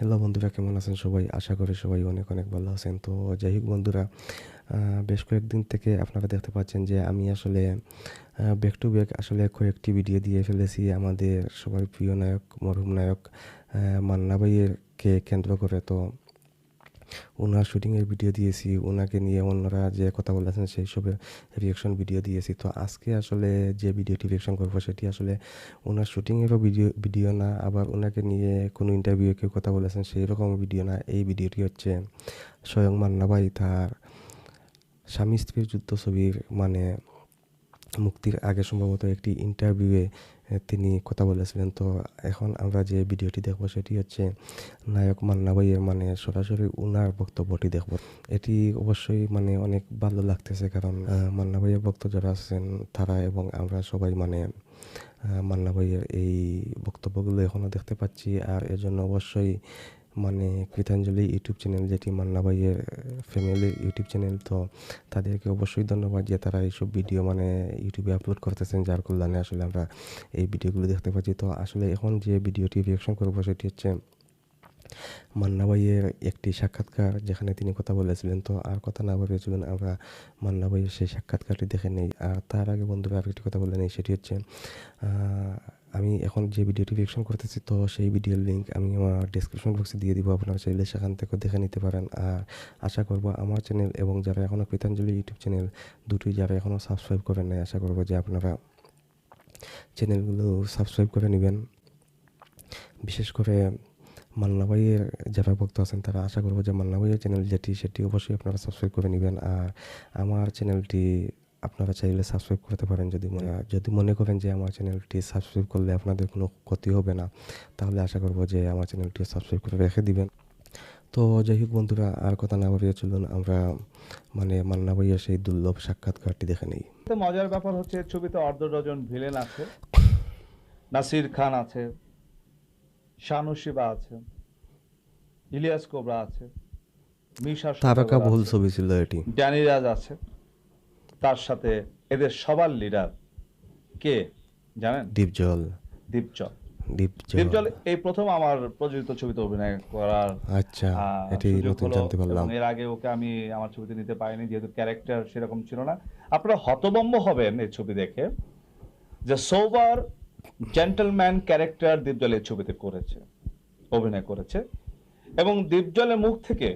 Hello বন্ধুরা, কেমন আছেন সবাই? আশা করি সবাই অনেক অনেক ভালো আছেন। তো যাই হোক বন্ধুরা, বেশ কয়েকদিন থেকে আপনারা দেখতে পাচ্ছেন যে আমি আসলে ব্যাক টু ব্যাক আসলে কয়েকটি ভিডিও দিয়ে ফেলেছি আমাদের সবার প্রিয় নায়ক, মরহুম নায়ক মান্না ভাইয়েরকে কেন্দ্র করে। তো ওনার শুটিংয়ের ভিডিও দিয়েছি, ওনাকে নিয়ে অন্যরা যে কথা বলেছেন সেই সবের রিয়াকশন ভিডিও দিয়েছি। তো আজকে আসলে যে ভিডিওটি রিয়াকশন করবো সেটি আসলে ওনার শুটিংয়েরও ভিডিও ভিডিও না, আবার ওনাকে নিয়ে কোনো ইন্টারভিউ কেউ কথা বলেছেন সেই রকম ভিডিও না। এই ভিডিওটি হচ্ছে স্বয়ং মান্না ভাই তার স্বামী স্ত্রীর যুদ্ধ ছবির মুক্তির আগে সম্ভবত একটি ইন্টারভিউয়ে তিনি কথা বলেছিলেন। তো এখন আমরা যে ভিডিওটি দেখব সেটি হচ্ছে নায়ক মান্না ভাইয়ের সরাসরি উনার বক্তব্যটি দেখব। এটি অবশ্যই অনেক ভালো লাগতেছে, কারণ মান্না ভাইয়ের ভক্ত যারা আছেন তারা এবং আমরা সবাই মান্না ভাইয়ের এই বক্তব্যগুলো এখনও দেখতে পাচ্ছি। আর এজন্য অবশ্যই কৃতাঞ্জলি ইউটিউব চ্যানেল, যেটি মান্না ভাইয়ের ফ্যামিলির ইউটিউব চ্যানেল, তো তাদেরকে অবশ্যই ধন্যবাদ যে তারা এইসব ভিডিও ইউটিউবে আপলোড করতেছেন, যার কল্যাণে আসলে আমরা এই ভিডিওগুলো দেখতে পাচ্ছি। তো আসলে এখন যে ভিডিওটি রিয়াকশন করবো সেটি হচ্ছে মান্না ভাইয়ের একটি সাক্ষাৎকার, যেখানে তিনি কথা বলেছিলেন। তো আর কথা না বলে চলুন আমরা মান্না ভাইয়ের সেই সাক্ষাৎকারটি দেখে নেই। আর তার আগে বন্ধুরা আর একটি কথা বলে নেই, সেটি হচ্ছে আমি এখন যে ভিডিওটি রিয়াকশন করতেছি, তো সেই ভিডিওর লিঙ্ক আমি আমার ডিসক্রিপশন বক্সে দিয়ে দিব, আপনারা চাইলে সেখান থেকে দেখে নিতে পারেন। আর আশা করব আমার চ্যানেল এবং যারা এখনও কৃতাঞ্জলি ইউটিউব চ্যানেল দুটোই যারা এখনও সাবস্ক্রাইব করেন নাই, আশা করব যে আপনারা চ্যানেলগুলো সাবস্ক্রাইব করে নেবেন। বিশেষ করে মান্না ভাইয়ের যারা ভক্ত আছেন তারা আশা করবো যে মান্না ভাইয়ের চ্যানেল যেটি সেটি অবশ্যই আপনারা সাবস্ক্রাইব করে নেবেন। আর আমার চ্যানেলটি আপনারা চাইলে সাবস্ক্রাইব করতে পারেন, যদি মনে করেন যে আমার চ্যানেলটি সাবস্ক্রাইব করলে আপনাদের কোনো ক্ষতি হবে না, তাহলে আশা করবো যে আমার চ্যানেলটি সাবস্ক্রাইব করে রেখে দিবেন। তো যাই হোক বন্ধুরা, আর কথা না বাড়িয়ে চলুন আমরা মান্না ভাইয়ের সেই দুর্লভ সাক্ষাৎকারটি দেখে নিই। মজার ব্যাপার হচ্ছে ছবিতে অর্ধ ডজন ভিলেন আছে, নাসির খান আছে, শানু শিবা আছে, ইলিয়াস কোবরা আছে, মিশা তারকা সওদাগর বহুল আছে, ছবি ছিল এটি। ড্যানি রাজ আছে। তার সাথে এদের সবার লিডার কে জানেন? দীপজল। দীপজল। দীপজল। দীপজল এই প্রথম আমার প্রযোজিত ছবিতে অভিনয় করার আচ্ছা, এটি সুযোগ নতুন হলো, জানতে এবং পারলাম। এর আগে ওকে আমি আমার ছবিতে নিতে পারিনি, যেহেতু ক্যারেক্টার সেরকম ছিল না। আপনারা হতভম্ব হবেন এই ছবি দেখে যে সোবার জেন্টলম্যান ক্যারেক্টার দীপজল এই ছবিতে অভিনয় করেছে, এবং দীপজলের মুখ থেকে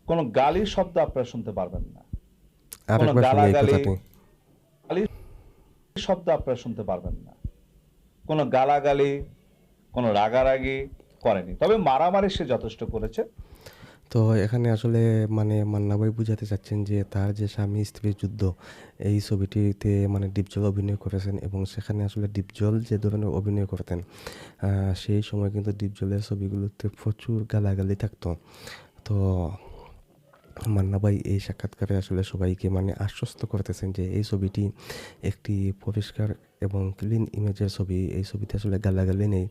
কোনো গালির শব্দ আপনারা শুনতে পারবেন না, কোনো আরেকবার শুনি এই গালাগালি কথাটি। গালির শব্দ আপনারা শুনতে পারবেন না, কোনো গালাগালি, কোনো রাগারাগি করেনি। তবে মারামারি সে যথেষ্ট করেছে। তো এখানে আসলে মান্না ভাই বুঝাতে চাচ্ছেন যে তার যে স্বামী স্ত্রীর যুদ্ধ, এই ছবিটিতে দীপজল অভিনয় করেছেন, এবং সেখানে আসলে দীপজল যে ধরনের অভিনয় করতেন, সেই সময় কিন্তু দীপজলের ছবিগুলোতে প্রচুর গালাগালি থাকতো। তো মান্না ভাই এই সাক্ষাৎকারে আসলে সবাইকে আশ্বস্ত করতেছেন যে এই ছবিটি একটি পরিষ্কার এবং ক্লিন ইমেজের ছবি। এই ছবিতে আসলে গালাগালি নেই,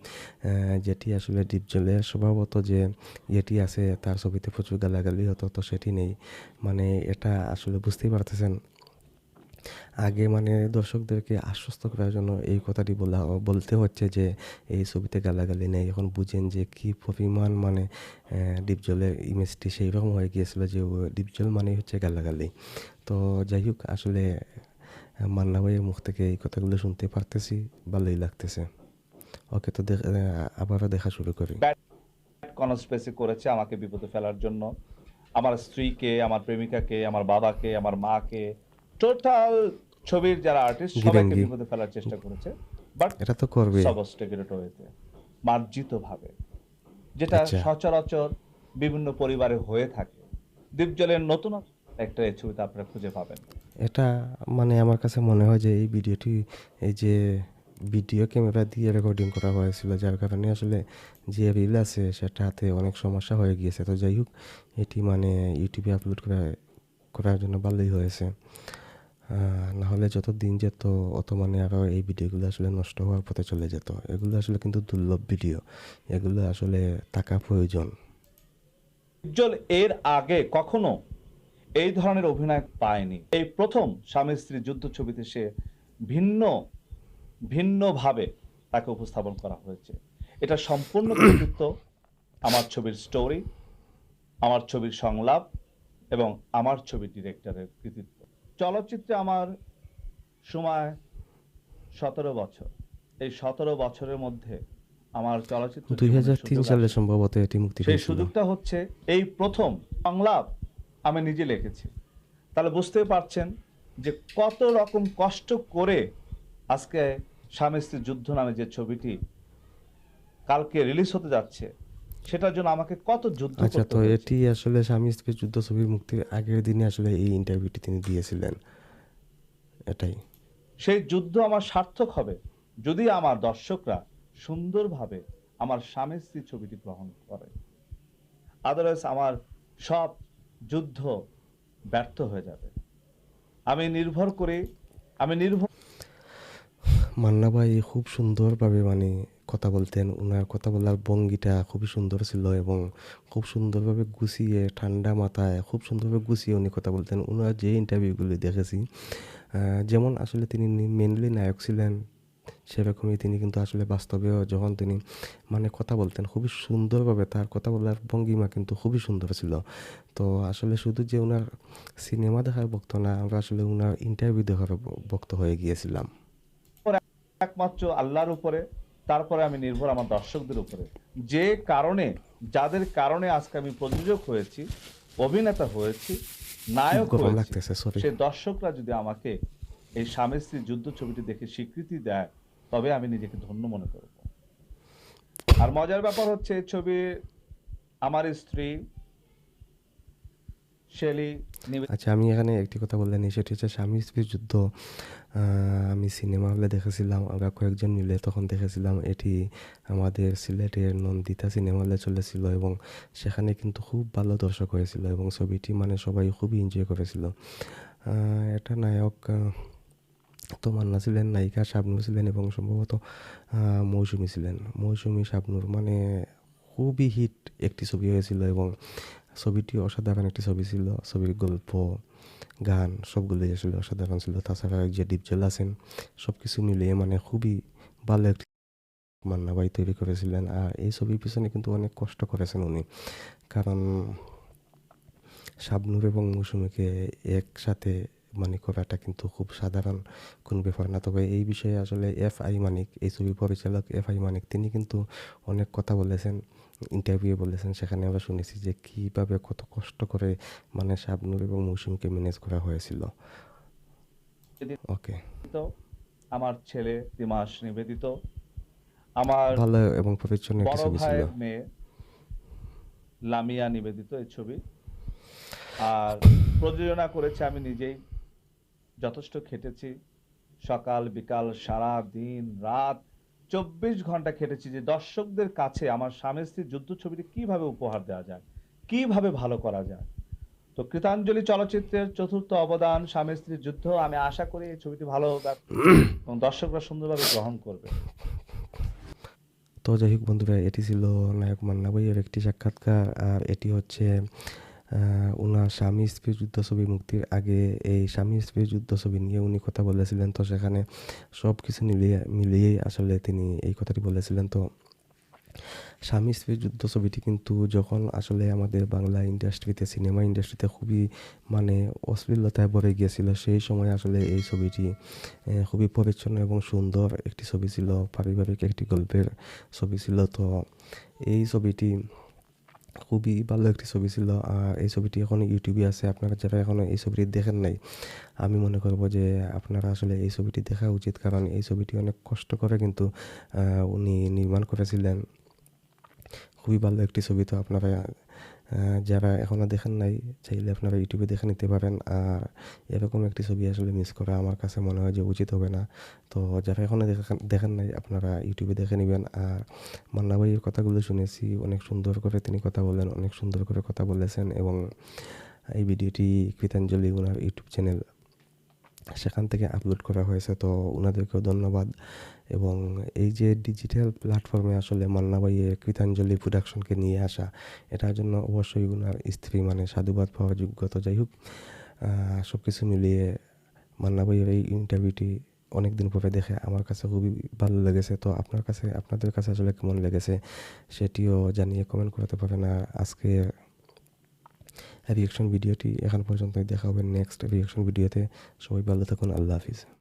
যেটি আসলে দীপজলের স্বভাবত যে ইয়েটি আছে, তার ছবিতে প্রচুর গালাগালি হতো, তো সেটি নেই। এটা আসলে বুঝতেই পারতেছেন। আগে দর্শকদেরকে আশ্বস্ত করার জন্য এই কথাটি বলতে হচ্ছে যে এই ছবিতে গালাগালি নেই। এখন বুঝেন যে কী পরিমাণ দীপজলের ইমেজটি সেই রকম হয়ে গিয়েছিল যে দীপজল মানেই হচ্ছে গালাগালি। তো যাই হোক, আসলে মান্না ভাইয়ের মুখ থেকে এই কথাগুলো শুনতে পারতেছি, ভালোই লাগতেছে। ওকে, তো আবারও দেখা শুরু করি। ব্যাড কনস্পিরেসি করেছে আমাকে বিপদে ফেলার জন্য, আমার স্ত্রীকে, আমার প্রেমিকাকে, আমার বাবাকে, আমার মাকে, টোটাল ছবির যারা আর্টিস্ট সবাইকে গিরেঙ্গি বিপদে ফেলার চেষ্টা করেছে, বাট এটা তো করবে। সবস্টেকেটেড হয়েছে, মার্জিত ভাবে, যেটা আচ্ছা, সচরাচর বিভিন্ন পরিবারে হয়ে থাকে। দীপজলের নতুন একটা এই ছবিতে আপনারা খুঁজে পাবেন। এটা আমার কাছে মনে হয় যে এই ভিডিওটি, এই যে ভিডিও ক্যামেরা দিয়ে রেকর্ডিং করা হয়েছিল, যার কারণে আসলে যে রিল আছে সেটাতে অনেক সমস্যা হয়ে গিয়েছে। তো যাই হোক, এটি ইউটিউবে আপলোড করার জন্য ভালোই হয়েছে। না হলে যত দিন যেত অত আরও এই ভিডিওগুলো আসলে নষ্ট হওয়ার পথে চলে যেত। এগুলো আসলে কিন্তু দুর্লভ ভিডিও, এগুলো আসলে টাকা প্রয়োজন। দীপজল এর আগে কখনো এই ধরনের অভিনয় পায়নি, এই প্রথম স্বামী স্ত্রী যুদ্ধ ছবিতে সে ভিন্ন ভিন্নভাবে তাকে উপস্থাপন করা হয়েছে। এটা সম্পূর্ণ কৃতিত্ব আমার ছবির স্টোরি, আমার ছবির সংলাপ এবং আমার ছবির ডিরেক্টরের কৃতিত্ব। চলচ্চিত্রে আমার সময় 17 বছর। এই 17 বছরের মধ্যে আমার চলচ্চিত্র জীবনের 2003 সুযোগ সালে আসে। সম্ভবত এটি মুক্তি সেই পেয়েছিল। সুযোগটা হচ্ছে এই প্রথম সংলাপ আমি নিজে লিখেছি। তাহলে বুঝতেই পারছেন যে কত রকম কষ্ট করে আজকে স্বামী স্ত্রীর যুদ্ধ নামে যে ছবিটি কালকে রিলিজ হতে যাচ্ছে, সেটার জন্য আমাকে কত যুদ্ধ আচ্ছা, করতে তো হয়েছে। এটি আসলে স্বামী স্ত্রী যুদ্ধ ছবির মুক্তির আগের দিনে আসলে এই ইন্টারভিউটি তিনি দিয়েছিলেন, এটাই। সেই যুদ্ধ আমার সার্থক হবে যদি আমার দর্শকরা সুন্দরভাবে আমার স্বামী স্ত্রী ছবিটি গ্রহণ করে। আদারওয়াইজ আমার সব যুদ্ধ ব্যর্থ হয়ে যাবে। আমি নির্ভর মান্না ভাই খুব সুন্দরভাবে মানে কথা বলতেন, ওনার কথা বলার ভঙ্গিটা খুবই সুন্দর ছিল এবং খুব সুন্দরভাবে গুছিয়ে ঠান্ডা মাথায় খুব সুন্দরভাবে গুছিয়ে উনি কথা বলতেন। ওনার যে ইন্টারভিউগুলি দেখেছি, যেমন আসলে তিনি মেনলি নায়ক ছিলেন, সেরকমই তিনি কিন্তু আসলে বাস্তবেও যখন তিনি মানে কথা বলতেন খুবই সুন্দরভাবে, তার কথা বলার ভঙ্গিমা কিন্তু খুবই সুন্দর ছিল। তো আসলে শুধু যে ওনার সিনেমা দেখার ভক্ত না, আমরা আসলে ওনার ইন্টারভিউ দেখার ভক্ত হয়ে গিয়েছিলাম। একমাত্র আল্লাহর উপরে, তারপরে আমি নির্ভর আমার দর্শকদের উপরে। যে কারণে, যাদের কারণে আজকে আমি প্রযোজক হয়েছি, অভিনেতা হয়েছি, খুব নায়ক গরম হয়েছি, লাগতেছে, সরি। সেই দর্শকরা যদি আমাকে এই স্বামী স্ত্রীর যুদ্ধ ছবিটি দেখে স্বীকৃতি দেয়, তবে আমি নিজেকে ধন্য মনে করব। আর মজার ব্যাপার হচ্ছে এই ছবি আমার স্ত্রী শেলি আচ্ছা, আমি এখানে একটি কথা বললেন, সেটি হচ্ছে স্বামী স্ত্রীর যুদ্ধ। আমি সিনেমা হলে দেখেছিলাম, আমরা কয়েকজন মিলে তখন দেখেছিলাম। এটি আমাদের সিলেটের নন্দিতা সিনেমা হলে চলেছিল এবং সেখানে কিন্তু খুব ভালো দর্শক হয়েছিল এবং ছবিটি মানে সবাই খুবই এনজয় করেছিল। এটা নায়ক মান্না ছিলেন, নায়িকা শাবনূর ছিলেন এবং সম্ভবত মৌসুমী ছিলেন। মৌসুমী, শাবনূর মানে খুবই হিট একটি ছবি হয়েছিল এবং ছবিটি অসাধারণ একটি ছবি ছিল। ছবির গল্প, গান সবগুলোই আসলে অসাধারণ ছিল। তাছাড়া যে ডিপজল আছেন, সব কিছু মিলিয়ে মানে খুবই ভালো একটি মান্না ভাই তৈরি করেছিলেন। আর এই ছবির পিছনে কিন্তু অনেক কষ্ট করেছেন উনি, কারণ শাবনূর এবং মৌসুমীকে একসাথে মানে করাটা কিন্তু খুব সাধারণ কোনো ব্যাপার না। তবে এই বিষয়ে আসলে এফ.আই. মানিক, এই ছবির পরিচালক এফ.আই. মানিক, তিনি কিন্তু অনেক কথা বলেছেন, ইন্টারভিউ বলেছেন। সেখানে আমরা শুনেছি যে কীভাবে কত কষ্ট করে মানে শাবনূর এবং মৌসুমীকে ম্যানেজ করা হয়েছিল। ওকে, আমার ছেলে তিমাস নিবেদিত, আমার ভালো এবং পরিচ্ছন্ন একটি বড় ছবি ছিল। ভাইয়ের মেয়ে লামিয়া নিবেদিত এই ছবি। আর প্রযোজনা করেছে আমি নিজেই। যথেষ্ট খেটেছি, সকাল বিকাল সারা দিন রাত 24 ঘন্টা খেটেছি যে দর্শকদের কাছে আমার স্বামী স্ত্রীর যুদ্ধ ছবিটি কিভাবে উপহার দেওয়া যায়, কিভাবে ভালো করা যায়। তো কৃতাঞ্জলি চলচ্চিত্রের চতুর্থ অবদান স্বামী স্ত্রীর যুদ্ধ। আমি আশা করি এই ছবিটি ভালো হবে এবং দর্শকরা সুন্দরভাবে গ্রহণ করবে। তো যাই হোক বন্ধুরা, এটি ছিল নায়ক মান্না ভাইয়ের একটি সাক্ষাৎকার। আর এটি হচ্ছে ওনার স্বামী স্ত্রী যুদ্ধ ছবি মুক্তির আগে এই স্বামী স্ত্রী যুদ্ধ ছবি নিয়ে উনি কথা বলেছিলেন। তো সেখানে সব কিছু মিলিয়েই আসলে তিনি এই কথাটি বলেছিলেন। তো স্বামী স্ত্রী যুদ্ধ ছবিটি কিন্তু যখন আসলে আমাদের বাংলা ইন্ডাস্ট্রিতে, সিনেমা ইন্ডাস্ট্রিতে খুবই মানে অশ্লীলতায় ভরে গিয়েছিল, সেই সময় আসলে এই ছবিটি খুবই পরিচ্ছন্ন এবং সুন্দর একটি ছবি ছিল, পারিবারিক একটি গল্পের ছবি ছিল। তো এই ছবিটি খুবই ভালো একটি ছবি ছিল। আর এই ছবিটি এখনও ইউটিউবে আছে। আপনারা যারা এখনও এই ছবিটি দেখেন নাই, আমি মনে করব যে আপনারা আসলে এই ছবিটি দেখা উচিত, কারণ এই ছবিটি অনেক কষ্ট করে কিন্তু উনি নির্মাণ করেছিলেন। খুবই ভালো একটি ছবি। তো আপনারা যারা এখনও দেখেন নাই, চাইলে আপনারা ইউটিউবে দেখে নিতে পারেন। আর এরকম একটি ছবি আসলে মিস করা আমার কাছে মনে হয় যে উচিত হবে না। তো যারা এখনও দেখেন নাই, আপনারা ইউটিউবে দেখে নেবেন। আর মান্না ভাইয়ের কথাগুলো শুনেছি, অনেক সুন্দর করে তিনি কথা বলেন, অনেক সুন্দর করে কথা বলেছেন এবং এই ভিডিওটি কৃতাঞ্জলি ওনার ইউটিউব চ্যানেল, সেখান থেকে আপলোড করা হয়েছে। তো ওনাদেরকেও ধন্যবাদ। এবং এই যে ডিজিটাল প্ল্যাটফর্মে আসলে মান্না ভাইয়ের কৃতাঞ্জলি প্রোডাকশনকে নিয়ে আসা, এটার জন্য অবশ্যই ওনার স্ত্রী মানে সাধুবাদ পাওয়ার যোগ্য। তো যাই হোক, সব কিছু মিলিয়ে মান্না ভাইয়ের এই ইন্টারভিউটি অনেক দিন পরে দেখে আমার কাছে খুবই ভালো লেগেছে। তো আপনার কাছে, আপনাদের কাছে আসলে কেমন লেগেছে সেটিও জানিয়ে কমেন্ট করতে পারেন। আর আজকে রিঅ্যাকশন ভিডিওটি এখান পর্যন্তই। দেখা হবে নেক্সট রিঅ্যাকশন ভিডিওতে। সবাই ভালো থাকুন। আল্লাহ হাফিজ।